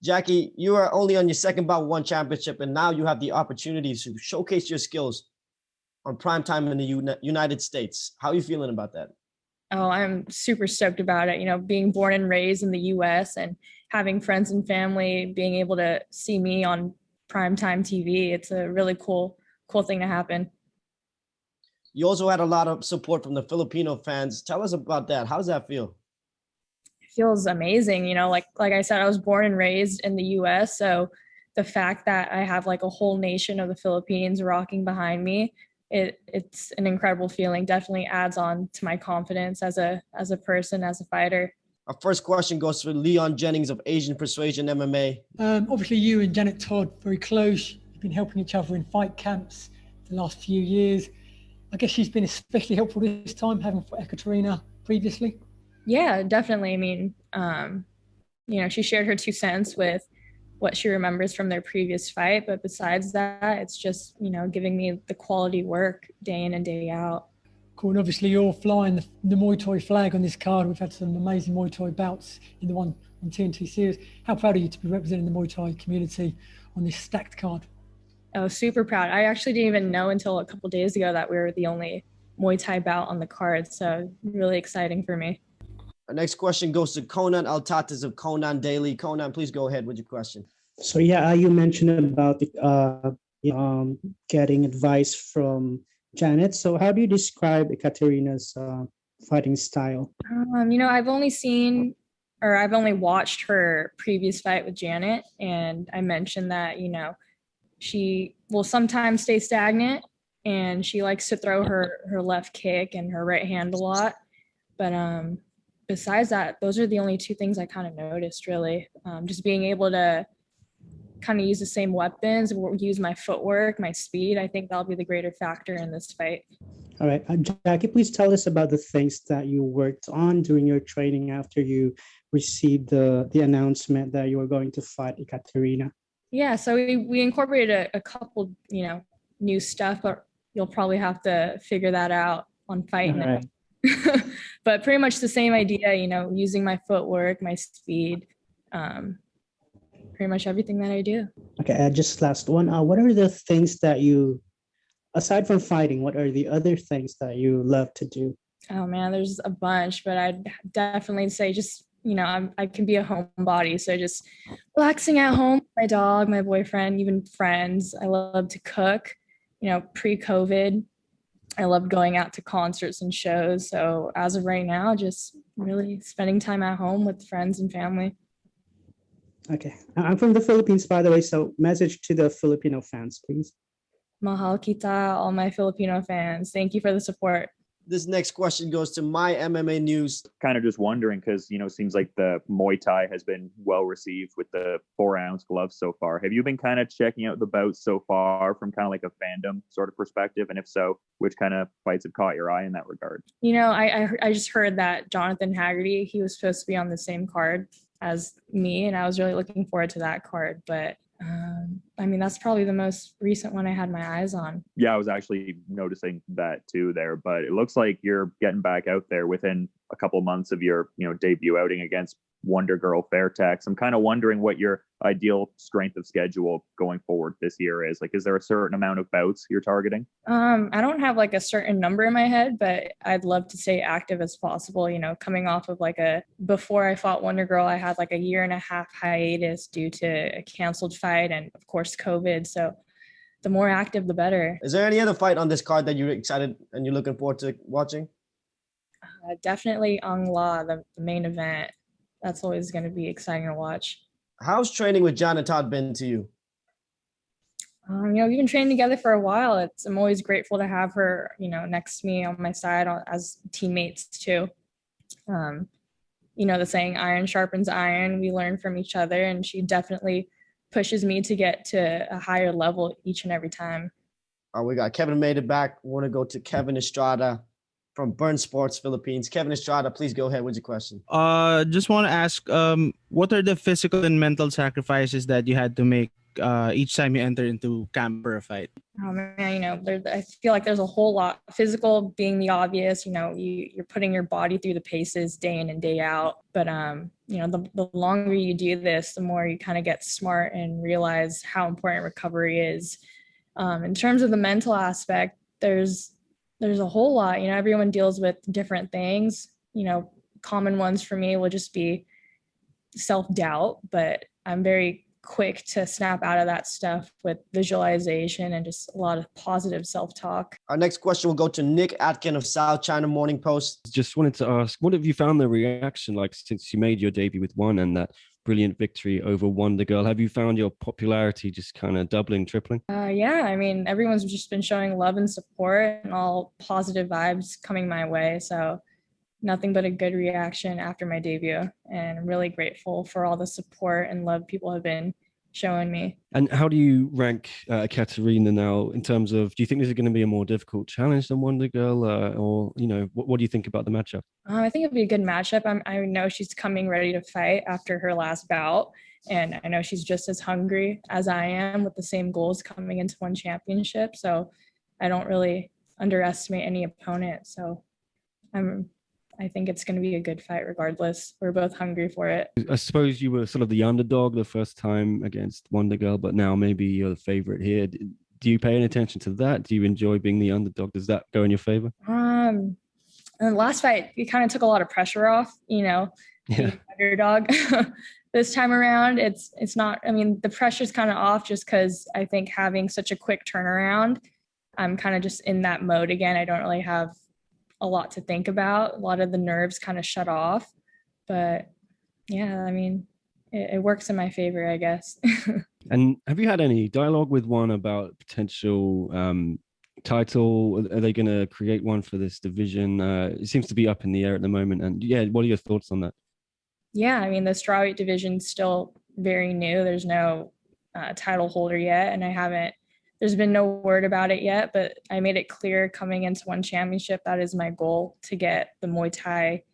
Jackie, you are only on your second bout with one championship, and now you have the opportunity to showcase your skills on prime time in the United States. How are you feeling about that? Oh, I'm super stoked about it. You know, being born and raised in the US and having friends and family being able to see me on primetime TV, it's a really cool thing to happen. You also had a lot of support from the Filipino fans. Tell us about that. How does that feel? It feels amazing. You know, like I said, I was born and raised in the US, so the fact that I have like a whole nation of the Philippines rocking behind me, it's an incredible feeling. Definitely adds on to my confidence as a person, as a fighter. Our first question goes to Leon Jennings of Asian Persuasion MMA. Obviously, you and Janet Todd very close. You've been helping each other in fight camps the last few years. I guess she's been especially helpful this time, having fought Ekaterina previously. Yeah, definitely. I mean, you know, she shared her 2 cents with what she remembers from their previous fight. But besides that, it's just, you know, giving me the quality work day in and day out. Cool. And obviously, you're flying the Muay Thai flag on this card. We've had some amazing Muay Thai bouts in the one on TNT series. How proud are you to be representing the Muay Thai community on this stacked card? Oh, super proud. I actually didn't even know until a couple of days ago that we were the only Muay Thai bout on the card. So really exciting for me. Our next question goes to Conan Altatis of Conan Daily. Conan, please go ahead with your question. So yeah, you mentioned about getting advice from Janet. So how do you describe Ekaterina's fighting style? You know, I've only watched her previous fight with Janet, and I mentioned that, you know, she will sometimes stay stagnant and she likes to throw her left kick and her right hand a lot. But besides that, those are the only two things I kind of noticed, really. Just being able to kind of use the same weapons, use my footwork, my speed. I think that'll be the greater factor in this fight. All right. Jackie, please tell us about the things that you worked on during your training after you received the announcement that you were going to fight Ekaterina. Yeah, so we incorporated a couple, you know, new stuff, but you'll probably have to figure that out on fight night. Right. But pretty much the same idea, you know, using my footwork, my speed, pretty much everything that I do. Okay, just last one. What are the things that you, aside from fighting, what are the other things that you love to do? Oh man, there's a bunch, but I'd definitely say just, you know, I can be a homebody. So just relaxing at home, my dog, my boyfriend, even friends. I love to cook. You know, pre-COVID, I loved going out to concerts and shows. So as of right now, just really spending time at home with friends and family. Okay. I'm from the Philippines, by the way. So message to the Filipino fans, please. Mahal kita, all my Filipino fans. Thank you for the support. This next question goes to My MMA News. Kind of just wondering, because, you know, it seems like the Muay Thai has been well received with the 4-ounce gloves so far. Have you been kind of checking out the bouts so far from kind of like a fandom sort of perspective? And if so, which kind of fights have caught your eye in that regard? You know, I just heard that Jonathan Haggerty, he was supposed to be on the same card as me, and I was really looking forward to that card. But I mean, that's probably the most recent one I had my eyes on. Yeah, I was actually noticing that too there, but it looks like you're getting back out there within a couple months of your, you know, debut outing against Wonder Girl Fairtax. I'm kind of wondering what your ideal strength of schedule going forward this year is. Like, is there a certain amount of bouts you're targeting? I don't have like a certain number in my head, but I'd love to stay active as possible. You know, coming off of before I fought Wonder Girl, I had like a 1.5-year hiatus due to a canceled fight and of course COVID. So the more active, the better. Is there any other fight on this card that you're excited and you're looking forward to watching? Definitely Ang La, the main event. That's always going to be exciting to watch. How's training with Janet Todd been to you? You know, we've been training together for a while. I'm always grateful to have her, you know, next to me on my side as teammates too. You know, the saying iron sharpens iron. We learn from each other, and she definitely pushes me to get to a higher level each and every time. We got Kevin made it back. We want to go to Kevin Estrada from Burn Sports Philippines. Kevin Estrada, please go ahead with your question. Just want to ask, what are the physical and mental sacrifices that you had to make each time you enter into camp for a fight? Oh man, I feel like there's a whole lot. Physical being the obvious, you're putting your body through the paces day in and day out. But the longer you do this, the more you kind of get smart and realize how important recovery is. In terms of the mental aspect, there's a whole lot. Everyone deals with different things. Common ones for me will just be self-doubt, but I'm very quick to snap out of that stuff with visualization and just a lot of positive self-talk. Our next question will go to Nick Atkin of South China Morning Post. Just wanted to ask, what have you found the reaction like since you made your debut with One and that brilliant victory over Wonder Girl? Have you found your popularity just kind of doubling, tripling? Yeah, everyone's just been showing love and support and all positive vibes coming my way. So nothing but a good reaction after my debut. And I'm really grateful for all the support and love people have been showing me. And how do you rank Katerina now in terms of, do you think this is going to be a more difficult challenge than Wonder Girl? Or, what do you think about the matchup? I think it'll be a good matchup. I know she's coming ready to fight after her last bout. And I know she's just as hungry as I am with the same goals coming into one championship. So I don't really underestimate any opponent. So I think it's going to be a good fight regardless. We're both hungry for it. I suppose you were sort of the underdog the first time against Wonder Girl, but now maybe you're the favorite here. Do you pay any attention to that? Do you enjoy being the underdog? Does that go in your favor? In the last fight, it kind of took a lot of pressure off, Yeah. the underdog. This time around, it's not, the pressure's kind of off just because I think having such a quick turnaround, I'm kind of just in that mode again. I don't really have a lot to think about. A lot of the nerves kind of shut off, but yeah, it works in my favor, I guess. And have you had any dialogue with One about potential title? Are they going to create one for this division? It seems to be up in the air at the moment. And yeah, what are your thoughts on that? Yeah, the strawweight division's still very new. There's no title holder yet, and there's been no word about it yet, but I made it clear coming into one championship, that is my goal, to get the Muay Thai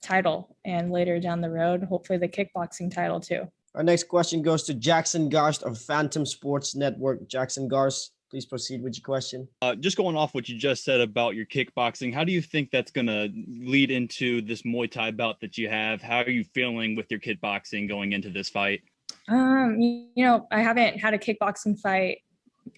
title, and later down the road, hopefully the kickboxing title too. Our next question goes to Jackson Garst of Phantom Sports Network. Jackson Garst, please proceed with your question. Just going off what you just said about your kickboxing, how do you think that's going to lead into this Muay Thai bout that you have? How are you feeling with your kickboxing going into this fight? I haven't had a kickboxing fight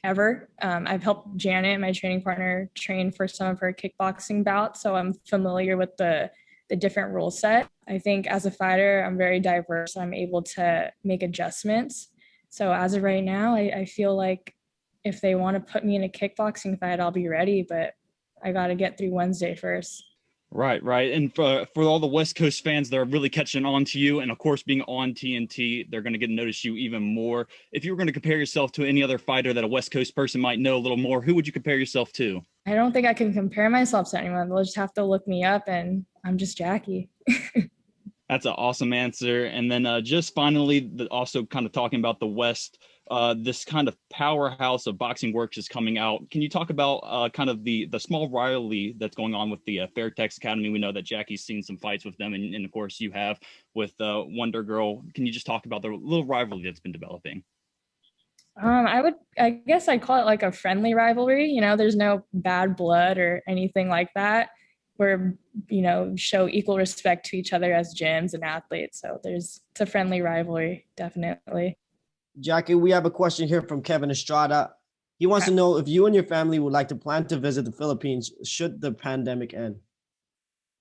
ever. I've helped Janet, my training partner, train for some of her kickboxing bouts, so I'm familiar with the different rule set. I think as a fighter, I'm very diverse. I'm able to make adjustments. So as of right now, I feel like if they want to put me in a kickboxing fight, I'll be ready, but I got to get through Wednesday first. Right. And for all the West Coast fans that are really catching on to you, and of course being on TNT, they're going to get to notice you even more. If you were going to compare yourself to any other fighter that a West Coast person might know a little more, who would you compare yourself to? I don't think I can compare myself to anyone. They'll just have to look me up, and I'm just Jackie. That's an awesome answer. And then just finally, also kind of talking about the West, this kind of powerhouse of Boxing Works is coming out. Can you talk about kind of the small rivalry that's going on with the Fairtax Academy? We know that Jackie's seen some fights with them, and of course you have with Wonder Girl. Can you just talk about the little rivalry that's been developing? I guess I'd call it like a friendly rivalry. There's no bad blood or anything like that. We're, show equal respect to each other as gyms and athletes. So it's a friendly rivalry, definitely. Jackie, we have a question here from Kevin Estrada. He wants to know if you and your family would like to plan to visit the Philippines should the pandemic end.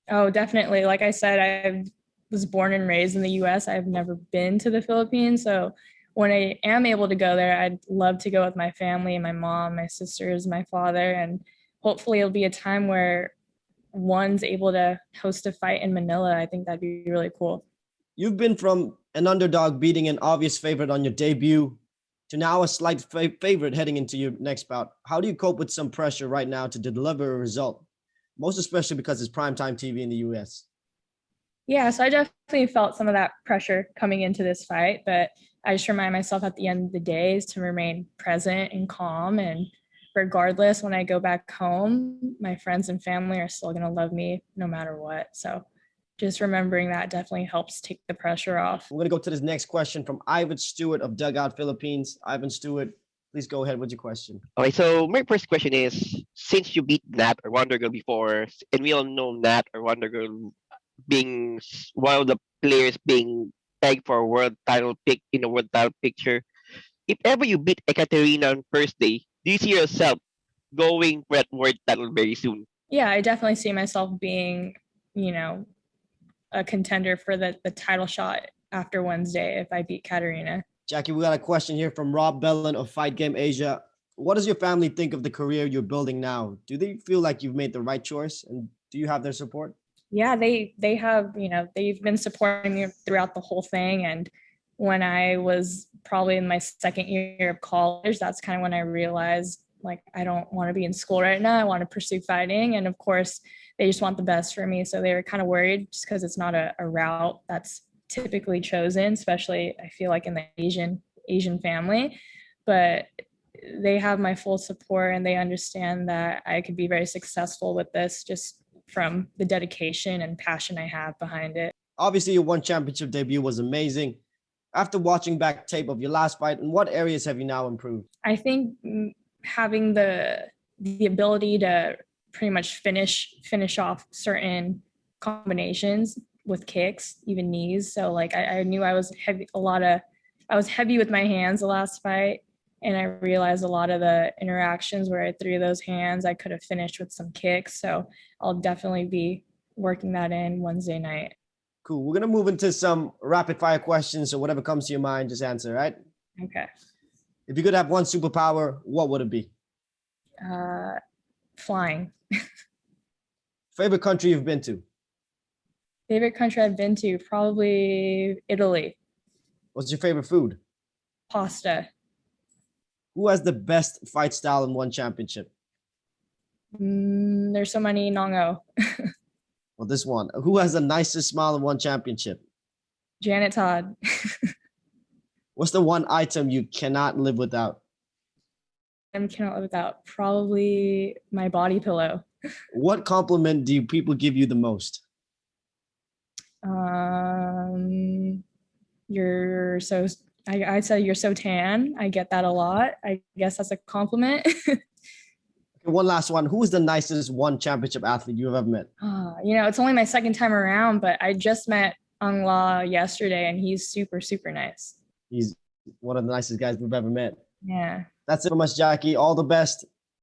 Oh, definitely. Like I said, I was born and raised in the U.S. I've never been to the Philippines. So when I am able to go there, I'd love to go with my family, my mom, my sisters, my father, and hopefully it'll be a time where one's able to host a fight in Manila. I think that'd be really cool. You've been from an underdog beating an obvious favorite on your debut to now a slight favorite heading into your next bout. How do you cope with some pressure right now to deliver a result? Most especially because it's primetime TV in the US. Yeah, so I definitely felt some of that pressure coming into this fight, but I just remind myself at the end of the day is to remain present and calm. And regardless, when I go back home, my friends and family are still going to love me no matter what. So just remembering that definitely helps take the pressure off. I'm going to go to this next question from Ivan Stewart of Dugout Philippines. Ivan Stewart, please go ahead with your question. Okay, so my first question is, since you beat Nat or Wonder Girl before, and we all know Nat or Wonder Girl being one of the players being pegged for a world title pick in the world title picture, if ever you beat Ekaterina on first day, do you see yourself going for that world title very soon? Yeah, I definitely see myself being, a contender for the title shot after Wednesday if I beat Katarina. Jackie, we got a question here from Rob Bellin of Fight Game Asia. What does your family think of the career you're building now? Do they feel like you've made the right choice? And do you have their support? Yeah, they have, they've been supporting me throughout the whole thing. And when I was probably in my second year of college, that's kind of when I realized, like, I don't want to be in school right now. I want to pursue fighting. And of course, they just want the best for me. So they were kind of worried just because it's not a route that's typically chosen, especially I feel like in the Asian family. But they have my full support and they understand that I could be very successful with this just from the dedication and passion I have behind it. Obviously, your one championship debut was amazing. After watching back tape of your last fight, in what areas have you now improved? I think having the ability to pretty much finish off certain combinations with kicks, even knees. So like I knew I was heavy with my hands the last fight. And I realized a lot of the interactions where I threw those hands, I could have finished with some kicks. So I'll definitely be working that in Wednesday night. Cool. We're going to move into some rapid fire questions. So whatever comes to your mind, just answer, right? Okay. If you could have one superpower, what would it be? Flying. Favorite country you've been to? Favorite country I've been to? Probably Italy. What's your favorite food? Pasta. Who has the best fight style in one championship? There's so many. Nongo. Well, this one. Who has the nicest smile in one championship? Janet Todd. What's the one item you cannot live without? I cannot live without. Probably my body pillow. What compliment do people give you the most? You're so. I say you're so tan. I get that a lot. I guess that's a compliment. One last one. Who is the nicest one championship athlete you've ever met? It's only my second time around, but I just met Ang La yesterday, and he's super, super nice. He's one of the nicest guys we've ever met. Yeah. That's it from us, Jackie. All the best.